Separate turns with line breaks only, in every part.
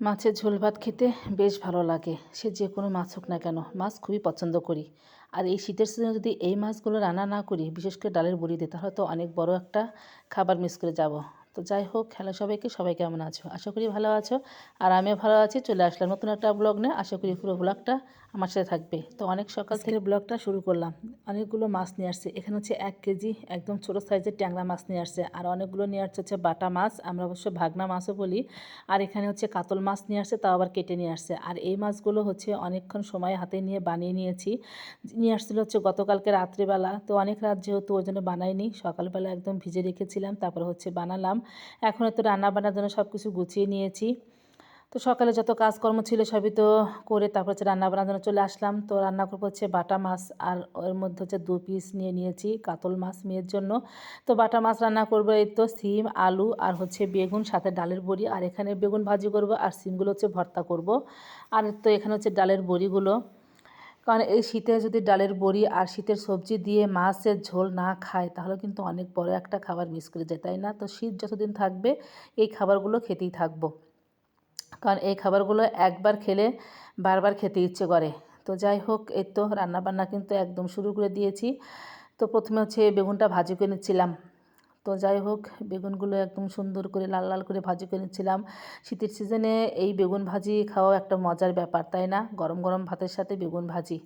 মাছের ঝোল ভাত খেতে বেশ ভালো লাগে। সে যে কোনো মাছ হোক না কেন, মাছ খুবই পছন্দ করি। আর এই শীতের সিজনে যদি এই মাছগুলো রান্না না করি, বিশেষ করে ডালের বড়ি দিয়ে, তাহলে তো অনেক বড় একটা খাবার মিস করে যাব। তো যাই হোক, হ্যালো সবাইকে, সবাই কেমন আছো? আশা করি ভালো আছো। আর আমিও ভালো আছি। চলে আসলাম নতুন একটা ব্লগ নিয়ে। আশা করি পুরো ব্লগটা আমার সাথে থাকবে। তো অনেক সকাল থেকে ব্লগটা শুরু করলাম। অনেকগুলো মাছ নিয়ে আসছে। এখানে হচ্ছে 1 কেজি একদম ছোটো সাইজের ট্যাংরা মাছ নিয়ে আসছে। আর অনেকগুলো নিয়ে আসছে হচ্ছে বাটা মাছ, আমরা অবশ্য ভাগনা মাছও বলি। আর এখানে হচ্ছে কাতল মাছ নিয়ে আসছে, তাও আবার কেটে নিয়ে আসছে। আর এই মাছগুলো হচ্ছে অনেকক্ষণ সময় হাতে নিয়ে বানিয়ে নিয়েছি। নিয়ে আসছিল হচ্ছে গতকালকে রাত্রিবেলা, তো অনেক রাত যেহেতু ওই জন্য বানাইনি, সকালবেলা একদম ভিজে রেখেছিলাম, তারপর হচ্ছে বানালাম। এখন তো রান্না বান্নার জন্য সব কিছু গুছিয়ে নিয়েছি। তো সকালে যত কাজকর্ম ছিল সবই তো করে তারপর হচ্ছে রান্না বান্নার জন্য চলে আসলাম। তো রান্না করবো হচ্ছে বাটা মাছ, আর ওর মধ্যে হচ্ছে 2 পিস নিয়ে নিয়েছি কাতল মাছ মেয়ের জন্য। তো বাটা মাছ রান্না করবো, এই তো সিম, আলু আর হচ্ছে বেগুন, সাথে ডালের বড়ি। আর এখানে বেগুন ভাজি করব, আর সিমগুলো হচ্ছে ভর্তা করব। আর তো এখানে হচ্ছে ডালের বড়িগুলো, কারণ এই শীতে যদি ডালের বড়ি আর শীতের সবজি দিয়ে মাছের ঝোল না খায়, তাহলে কিন্তু অনেক বড় একটা খাবার মিস করে যায়, তাই না? তো শীত যতদিন থাকবে এই খাবারগুলো খেতেই থাকবো, কারণ এই খাবারগুলো একবার খেলে বারবার খেতে ইচ্ছে করে। তো যাই হোক, এই তো রান্নাবান্না কিন্তু একদম শুরু করে দিয়েছি। তো প্রথমে হচ্ছে বেগুনটা ভাজি করে নিচ্ছিলাম। তো যাই হোক, বেগুনগুলো একদম সুন্দর করে লাল লাল করে ভাজি করে নিচ্ছিলাম। শীতের সিজনে এই বেগুন ভাজি খাওয়া একটা মজার ব্যাপার, তাই না? গরম গরম ভাতের সাথে বেগুন ভাজি,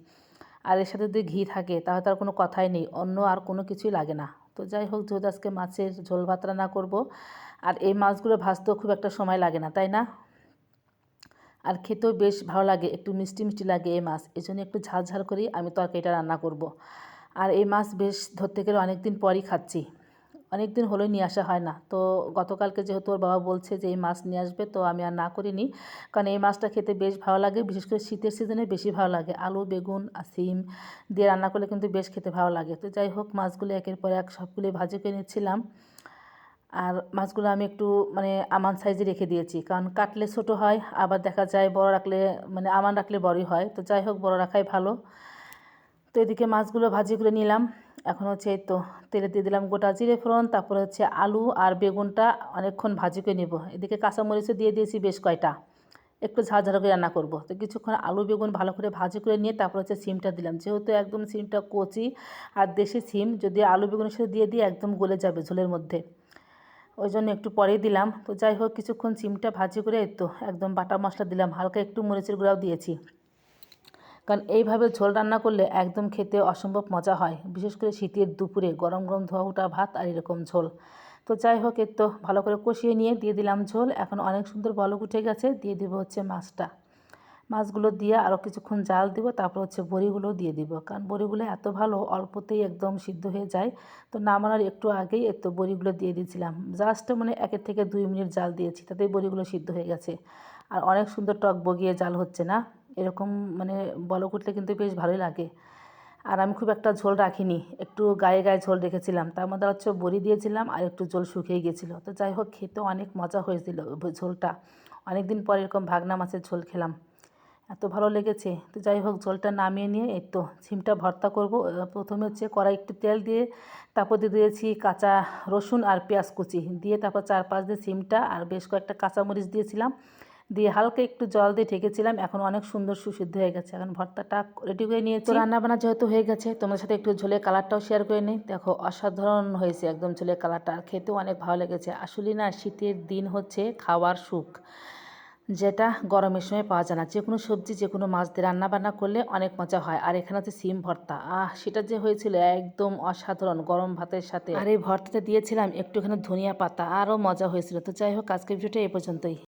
আর এর সাথে যদি ঘি থাকে তাহলে তার কোনো কথাই নেই, অন্য আর কোনো কিছুই লাগে না। তো যাই হোক, যেহেতু আজকে মাছের ঝোল ভাত রান্না করব, আর এই মাছগুলো ভাজতেও খুব একটা সময় লাগে না, তাই না? আর খেতেও বেশ ভালো লাগে, একটু মিষ্টি মিষ্টি লাগে এই মাছ, এই জন্য একটু ঝাল ঝাল করেই আমি তরকারিটা রান্না করব। আর এই মাছ বেশ ধরতে গেলে অনেক দিন পরই খাচ্ছি, অনেক দিন হলোই নিয়ে আসা হয় না। তো গতকালকে যেহেতু ওর বাবা বলছে যে এই মাছ নিয়ে আসবে, তো আমি আর না করিনি, কারণ এই মাছটা খেতে বেশ ভালো লাগে, বিশেষ করে শীতের সিজনে বেশি ভালো লাগে। আলু, বেগুন আর সিম দিয়ে রান্না করলে কিন্তু বেশ খেতে ভালো লাগে। তো যাই হোক, মাছগুলো একের পর এক সবগুলোই ভাজি করে নিচ্ছিলাম। আর মাছগুলো আমি একটু মানে আমান সাইজে রেখে দিয়েছি, কারণ কাটলে ছোটো হয়, আবার দেখা যায় বড় রাখলে মানে আমান রাখলে বড়ই হয়। তো যাই হোক, বড় রাখাই ভালো। তো এদিকে মাছগুলো ভাজি করে নিলাম। এখন হচ্ছে এই তো তেলে দিয়ে দিলাম গোটা জিরে ফোড়ন, তারপরে হচ্ছে আলু আর বেগুনটা অনেকক্ষণ ভাজি করে নেব। এদিকে কাঁচামরিচও দিয়ে দিয়েছি বেশ কয়টা, একটু ঝাল ঝাল করে রান্না করব। তো কিছুক্ষণ আলু বেগুন ভালো করে ভাজি করে নিয়ে তারপর হচ্ছে সিমটা দিলাম, যেহেতু একদম সিমটা কচি আর দেশি সিম, যদি আলু বেগুনের সাথে দিয়ে দিই একদম গলে যাবে ঝোলের মধ্যে, ওই জন্য একটু পরেই দিলাম। তো যাই হোক, কিছুক্ষণ সিমটা ভাজি করে এই তো একদম বাটা মশলা দিলাম, হালকা একটু মরিচের গুঁড়াও দিয়েছি, কারণ এইভাবে ঝোল রান্না করলে একদম খেতে অসম্ভব মজা হয়, বিশেষ করে শীতের দুপুরে গরম গরম ধোয়া ওঠা ভাত আর এরকম ঝোল। তো যাই হোক, এর তো ভালো করে কষিয়ে নিয়ে দিয়ে দিলাম ঝোল। এখন অনেক সুন্দর বলক উঠে গেছে, দিয়ে দিব হচ্ছে মাছটা। মাছগুলো দিয়ে আরও কিছুক্ষণ জাল দিব, তারপর হচ্ছে বড়িগুলো দিয়ে দিব, কারণ বড়িগুলো এত ভালো অল্পতেই একদম সিদ্ধ হয়ে যায়। তো নামানোর একটু আগেই এর তো বড়িগুলো দিয়ে দিয়েছিলাম, জাস্ট মানে 1 থেকে 2 মিনিট জাল দিয়েছি, তাতেই বড়িগুলো সিদ্ধ হয়ে গেছে। আর অনেক সুন্দর টক বগিয়ে জাল হচ্ছে না, এরকম মানে বলক উঠলে কিন্তু বেশ ভালোই লাগে। আর আমি খুব একটা ঝোল রাখিনি, একটু গায়ে গায়ে ঝোল রেখেছিলাম, তার মধ্যে হচ্ছে বড়ি দিয়েছিলাম আর একটু ঝোল শুকিয়ে গিয়েছিলো। তো যাই হোক, খেতে অনেক মজা হয়েছিল ঝোলটা, অনেক দিন পর এরকম ভাগনা মাছের ঝোল খেলাম, এত ভালো লেগেছে। তো যাই হোক, ঝোলটা নামিয়ে নিয়ে এই তো সিমটা ভর্তা করব। প্রথমে হচ্ছে কড়াই একটু তেল দিয়ে, তারপর দিয়ে দিয়েছি কাঁচা রসুন আর পেঁয়াজ কুচি দিয়ে, তারপর 4-5 দিয়ে সিমটা আর বেশ কয়েকটা কাঁচামরিচ দিয়েছিলাম, দিয়ে হালকা একটু জল দিয়ে ঢেকেছিলাম। এখন অনেক সুন্দর সুসিদ্ধ হয়ে গেছে, এখন ভর্তাটা রেডি করে নিয়েছি। তো রান্নাবান্না যেহেতু হয়ে গেছে, তোমার সাথে একটু ঝোলের কালারটাও শেয়ার করে নিই। দেখো অসাধারণ হয়েছে একদম ঝোলের কালারটা, আর খেতেও অনেক ভালো লেগেছে। আসলে না, শীতের দিন হচ্ছে খাওয়ার সুখ, যেটা গরমের সময় পাওয়া যায় না। যে কোনো সবজি, যে কোনো মাছ দিয়ে রান্নাবান্না করলে অনেক মজা হয়। আর এখানে হচ্ছে সিম ভর্তা, সেটা যে হয়েছিল একদম অসাধারণ গরম ভাতের সাথে। আর এই ভর্তাতে দিয়েছিলাম একটুখানি ধনিয়া পাতা, আরও মজা হয়েছিল। তো যাই হোক, আজকের ভিডিওটা এই পর্যন্তই।